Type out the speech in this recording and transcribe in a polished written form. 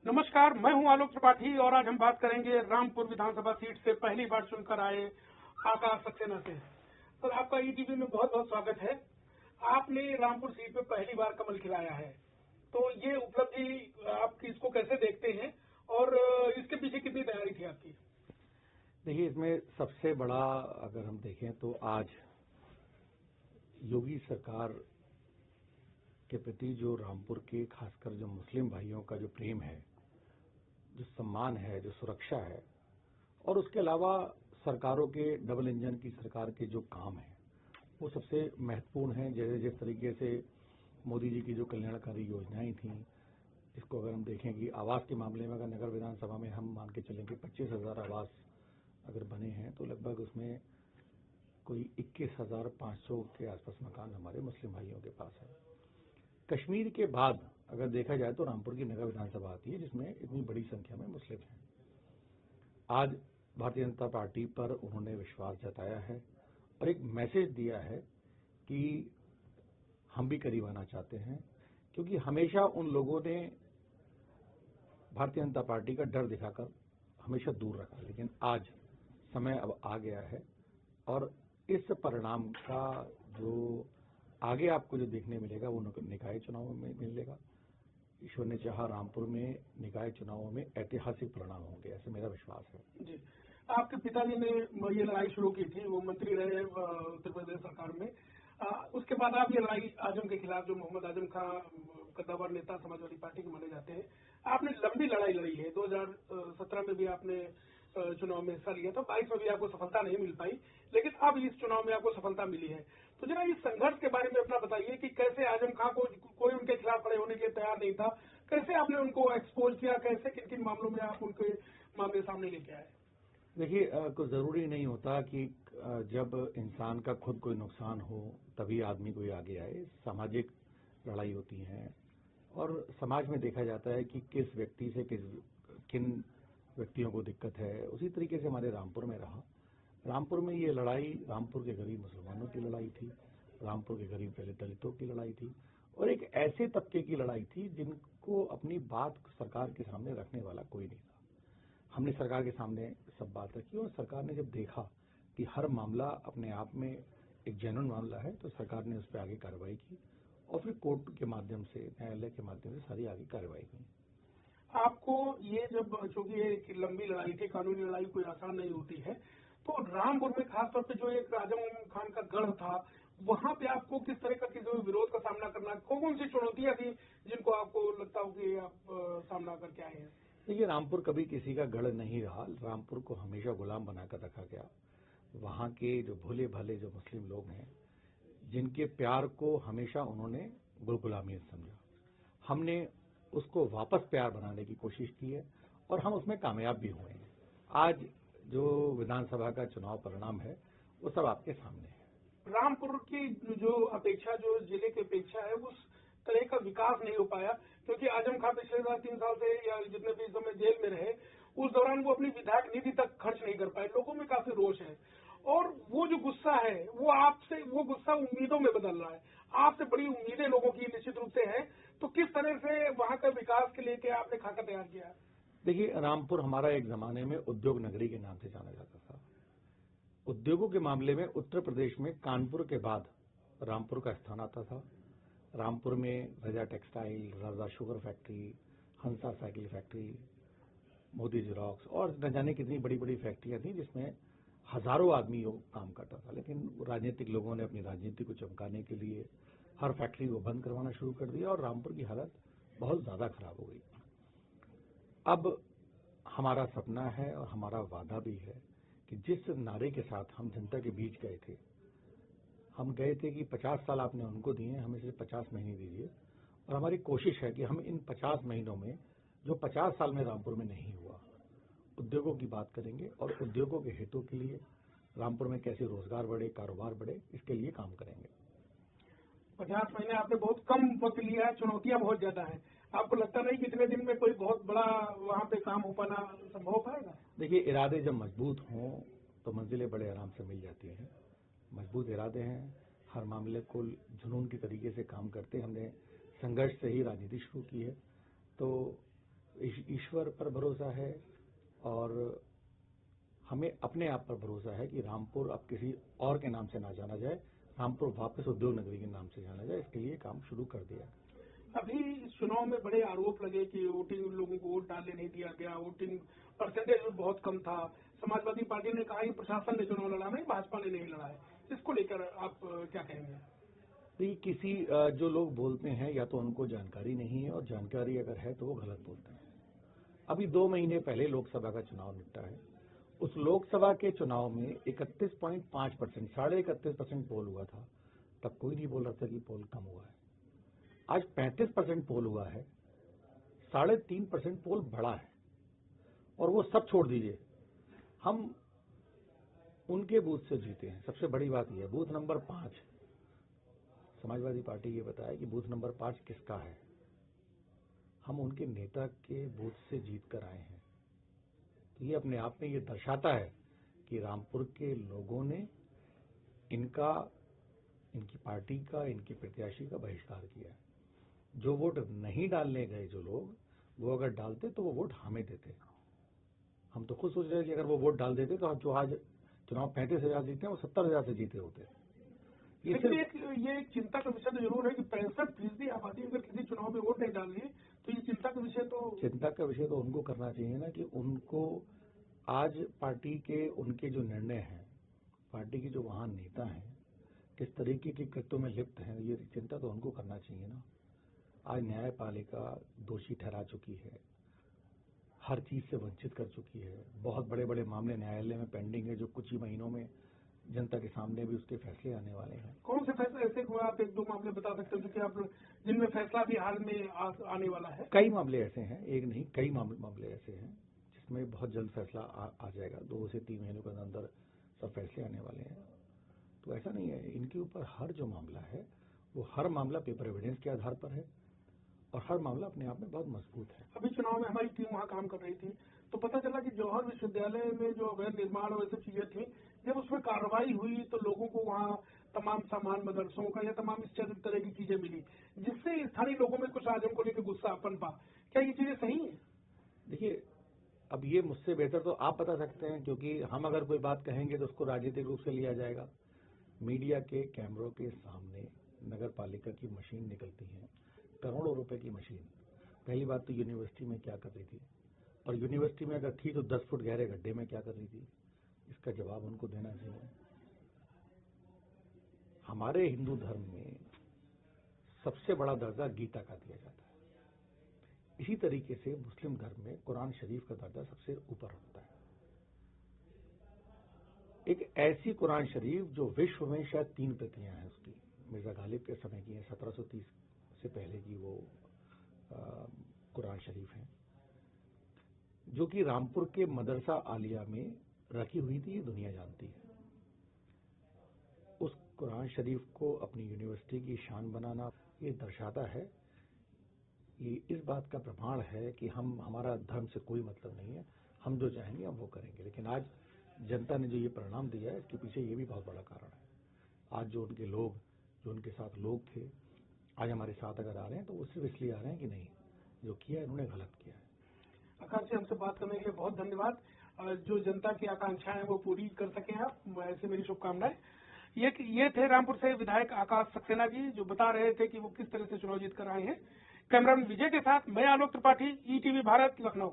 नमस्कार, मैं हूं आलोक त्रिपाठी और आज हम बात करेंगे रामपुर विधानसभा सीट से पहली बार चुनकर आए आकाश सक्सेना से। तो आपका ईटीवी में बहुत बहुत स्वागत है। आपने रामपुर सीट पे पहली बार कमल खिलाया है, तो ये उपलब्धि आप इसको कैसे देखते हैं और इसके पीछे कितनी तैयारी थी आपकी? देखिए, इसमें सबसे बड़ा अगर हम देखें तो आज योगी सरकार के प्रति जो रामपुर के खासकर जो मुस्लिम भाइयों का जो प्रेम है, जो सम्मान है, जो सुरक्षा है, और उसके अलावा सरकारों के डबल इंजन की सरकार के जो काम है वो सबसे महत्वपूर्ण है। जैसे जिस तरीके से मोदी जी की जो कल्याणकारी योजनाएं थी, इसको अगर हम देखें कि आवास के मामले में अगर नगर विधानसभा में हम मान के चलें कि 25,000 आवास अगर बने हैं तो लगभग उसमें कोई 21,500 के आसपास मकान हमारे मुस्लिम भाइयों के पास है। कश्मीर के बाद अगर देखा जाए तो रामपुर की नगर विधानसभा आती है जिसमें इतनी बड़ी संख्या में मुस्लिम हैं। आज भारतीय जनता पार्टी पर उन्होंने विश्वास जताया है और एक मैसेज दिया है कि हम भी करीब आना चाहते हैं, क्योंकि हमेशा उन लोगों ने भारतीय जनता पार्टी का डर दिखाकर हमेशा दूर रखा, लेकिन आज समय अब आ गया है और इस परिणाम का जो आगे आपको जो देखने मिलेगा वो निकाय चुनाव में मिलेगा। ईश्वर ने चाहा रामपुर में निकाय चुनावों में ऐतिहासिक परिणाम होंगे, ऐसे मेरा विश्वास है। जी, आपके पिताजी ने ये लड़ाई शुरू की थी, वो मंत्री रहे उत्तर प्रदेश सरकार में। उसके बाद आप ये लड़ाई आजम के खिलाफ, जो मोहम्मद आजम खां कद्दावर नेता समाजवादी पार्टी के माने जाते हैं, आपने लंबी लड़ाई लड़ी है। 2017 में भी आपने चुनाव में हिस्सा लिया था, 22 में भी आपको सफलता नहीं मिल पाई, लेकिन अब इस चुनाव में आपको सफलता मिली है। तो जरा इस संघर्ष के बारे में अपना बताइए कि कैसे आजम खां को कोई उनके खिलाफ खड़े होने के लिए तैयार नहीं था, कैसे आपने उनको एक्सपोज किया, कैसे किन किन मामलों में आप उनके मामले सामने लेके आए? देखिए, कोई ज़रूरी नहीं होता कि जब इंसान का खुद कोई नुकसान हो तभी आदमी कोई आगे आए। सामाजिक लड़ाई होती है और समाज में देखा जाता है कि किस व्यक्ति से किन व्यक्तियों को दिक्कत है। उसी तरीके से हमारे रामपुर में रहा। रामपुर में ये लड़ाई रामपुर के गरीब मुसलमानों की लड़ाई थी, रामपुर के गरीब दलितों की लड़ाई थी और एक ऐसे तबके की लड़ाई थी जिनको अपनी बात सरकार के सामने रखने वाला कोई नहीं था। हमने सरकार के सामने सब बात रखी और सरकार ने जब देखा कि हर मामला अपने आप में एक जेन्युइन मामला है तो सरकार ने उस पर आगे कार्रवाई की और फिर कोर्ट के माध्यम से, न्यायालय के माध्यम से सारी आगे कार्रवाई हुई। आपको ये जब, चूंकि ये लंबी लड़ाई थी, कानूनी लड़ाई कोई आसान नहीं होती है, तो रामपुर में खासतौर पे जो एक आजम खान का गढ़ था, वहां पे आपको किस तरह का किसी विरोध का सामना करना, कौन सी चुनौतियां थी जिनको आपको लगता हो कि आप सामना करके आए हैं? देखिए, रामपुर कभी किसी का गढ़ नहीं रहा। रामपुर को हमेशा गुलाम बनाकर रखा गया। वहाँ के जो भोले भाले जो मुस्लिम लोग हैं, जिनके प्यार को हमेशा उन्होंने गुलामी समझा, हमने उसको वापस प्यार बनाने की कोशिश की है और हम उसमें कामयाब भी हुए हैं। आज जो विधानसभा का चुनाव परिणाम है वो सब आपके सामने है। रामपुर की जो अपेक्षा, जो जिले की अपेक्षा है, उस तरह का विकास नहीं हो पाया, क्योंकि आजम खां पिछले 3 साल से या जितने भी समय जेल में रहे, उस दौरान वो अपनी विधायक निधि तक खर्च नहीं कर पाए। लोगों में काफी रोष है और वो जो गुस्सा है वो आपसे, वो गुस्सा उम्मीदों में बदल रहा है। आपसे बड़ी उम्मीदें लोगों की निश्चित रूप से है, तो किस तरह से वहां का विकास के लेके आपने खाका तैयार किया? देखिए, रामपुर हमारा एक जमाने में उद्योग नगरी के नाम से जाना जाता था। उद्योगों के मामले में उत्तर प्रदेश में कानपुर के बाद रामपुर का स्थान आता था। रामपुर में रजा टेक्सटाइल, रजा शुगर फैक्ट्री, हंसा साइकिल फैक्ट्री, मोदी जेरोक्स और न जाने कितनी बड़ी बड़ी फैक्ट्रियां थी जिसमें हजारों आदमी काम करता था। लेकिन राजनीतिक लोगों ने अपनी राजनीति को चमकाने के लिए हर फैक्ट्री को बंद करवाना शुरू कर दिया और रामपुर की हालत बहुत ज्यादा खराब हो गई। अब हमारा सपना है और हमारा वादा भी है कि जिस नारे के साथ हम जनता के बीच गए थे, हम गए थे कि 50 साल आपने उनको दिए, हमें सिर्फ 50 महीने दीजिए। और हमारी कोशिश है कि हम इन 50 महीनों में जो 50 साल में रामपुर में नहीं हुआ, उद्योगों की बात करेंगे और उद्योगों के हितों के लिए रामपुर में कैसे रोजगार बढ़े, कारोबार बढ़े, इसके लिए काम करेंगे। 50 महीने आपने बहुत कम वक्त लिया है, चुनौतियां बहुत ज्यादा है। आपको लगता नहीं कि इतने दिन में कोई बहुत बड़ा वहां पे काम हो पाना संभव हो पाएगा? देखिए, इरादे जब मजबूत हों तो मंजिलें बड़े आराम से मिल जाती हैं। मजबूत इरादे हैं, हर मामले को जुनून के तरीके से काम करते। हमने संघर्ष से ही राजनीति शुरू की है, तो ईश्वर पर भरोसा है और हमें अपने आप पर भरोसा है कि रामपुर अब किसी और के नाम से ना जाना जाए, रामपुर वापस उद्योग नगरी के नाम से जाना जाए। इसके लिए काम शुरू कर दिया। अभी इस चुनाव में बड़े आरोप लगे कि वोटिंग लोगों को वोट डालने नहीं दिया गया, वोटिंग परसेंटेज बहुत कम था। समाजवादी पार्टी ने कहा कि प्रशासन ने चुनाव लड़ा, नहीं भाजपा ने नहीं लड़ा है। इसको लेकर आप क्या कहेंगे? तो किसी जो लोग बोलते हैं या तो उनको जानकारी नहीं है, और जानकारी अगर है तो वो गलत बोलते हैं। अभी 2 महीने पहले लोकसभा का चुनाव निपटा है। उस लोकसभा के चुनाव में 31.5%, 31.5% पोल हुआ था। तब कोई नहीं बोल रहा था कि पोल कम हुआ है। आज 35% पोल हुआ है, 3.5% पोल बढ़ा है। और वो सब छोड़ दीजिए, हम उनके बूथ से जीते हैं। सबसे बड़ी बात यह है, बूथ नंबर 5 समाजवादी पार्टी ये बताया कि बूथ नंबर 5 किसका है। हम उनके नेता के बूथ से जीत कर आए हैं। तो ये अपने आप में ये दर्शाता है कि रामपुर के लोगों ने इनकी पार्टी का, इनके प्रत्याशी का बहिष्कार किया है। जो वोट नहीं डालने गए जो लोग, वो अगर डालते तो वो वोट हमें देते। हम तो खुद सोच रहे हैं कि अगर वो वोट डाल देते तो जो आज चुनाव 35,000 जीते हैं वो 70,000 से जीते होते। ये एक चिंता का विषय तो जरूर है कि 65% आबादी अगर किसी चुनाव में वोट नहीं डाल रही, तो ये चिंता का विषय तो उनको करना चाहिए ना, कि उनको आज पार्टी के उनके जो निर्णय हैं, पार्टी के जो वहां नेता हैं किस तरीके के कृत्यों में लिप्त हैं, ये चिंता तो उनको करना चाहिए ना। आज न्यायपालिका दोषी ठहरा चुकी है, हर चीज से वंचित कर चुकी है। बहुत बड़े बड़े मामले न्यायालय में पेंडिंग है, जो कुछ ही महीनों में जनता के सामने भी उसके फैसले आने वाले हैं। कौन से फैसले ऐसे हुए, आप 1-2 मामले बता सकते हैं कि आप जिनमें फैसला भी हाल में आने वाला है? कई मामले ऐसे हैं, एक नहीं कई मामले ऐसे हैं जिसमें बहुत जल्द फैसला आ जाएगा। 2 से 3 महीनों के अंदर सब फैसले आने वाले हैं। तो ऐसा नहीं है, इनके ऊपर हर जो मामला है वो हर मामला पेपर एविडेंस के आधार पर है, और हर मामला अपने आप में बहुत मजबूत है। अभी चुनाव में हमारी टीम वहाँ काम कर रही थी, तो पता चला कि जौहर विश्वविद्यालय में जो अवैध निर्माण और सब चीजें थी, जब उसमें कार्रवाई हुई तो लोगों को वहाँ तमाम सामान मदरसों का या तमाम इस तरह की चीजें मिली, जिससे स्थानीय लोगों में कुछ आजम को लेकर गुस्सा पनपा। क्या ये चीजें सही है? देखिए, अब ये मुझसे बेहतर तो आप बता सकते हैं, क्योंकि हम अगर कोई बात कहेंगे तो उसको राजनीतिक रूप से लिया जाएगा। मीडिया के कैमरों के सामने नगर पालिका की मशीन निकलती है, करोड़ों रुपए की मशीन। पहली बात तो यूनिवर्सिटी में क्या कर रही थी, और यूनिवर्सिटी में अगर थी तो 10 फुट गहरे गड्ढे में क्या कर रही थी, इसका जवाब उनको देना चाहिए। हमारे हिंदू धर्म में सबसे बड़ा दर्जा गीता का दिया जाता है। इसी तरीके से मुस्लिम धर्म में कुरान शरीफ का दर्जा सबसे ऊपर होता है। एक ऐसी कुरान शरीफ जो विश्व में शायद 3 प्रतियां हैं उसकी, मिर्जा गालिब के समय की है, 1730 से पहले की वो कुरान शरीफ है, जो कि रामपुर के मदरसा आलिया में रखी हुई थी, ये दुनिया जानती है। उस कुरान शरीफ को अपनी यूनिवर्सिटी की शान बनाना ये दर्शाता है, ये इस बात का प्रमाण है कि हमारा धर्म से कोई मतलब नहीं है, हम जो चाहेंगे हम वो करेंगे। लेकिन आज जनता ने जो ये परिणाम दिया है, इसके पीछे ये भी बहुत बड़ा कारण है। आज जो उनके लोग, जो उनके साथ लोग थे, आज हमारे साथ अगर आ रहे हैं तो वो सिर्फ इसलिए आ रहे हैं कि नहीं, जो किया है उन्होंने गलत किया है। आकाश जी, हमसे बात करने के लिए बहुत धन्यवाद। जो जनता की आकांक्षाएं वो पूरी कर सके आप, ऐसे मेरी शुभकामनाएं। ये थे रामपुर से विधायक आकाश सक्सेना जी, जो बता रहे थे कि वो किस तरह से चुनाव जीत कर आए हैं। कैमरामैन विजय के साथ मैं आलोक त्रिपाठी, ईटीवी भारत, लखनऊ।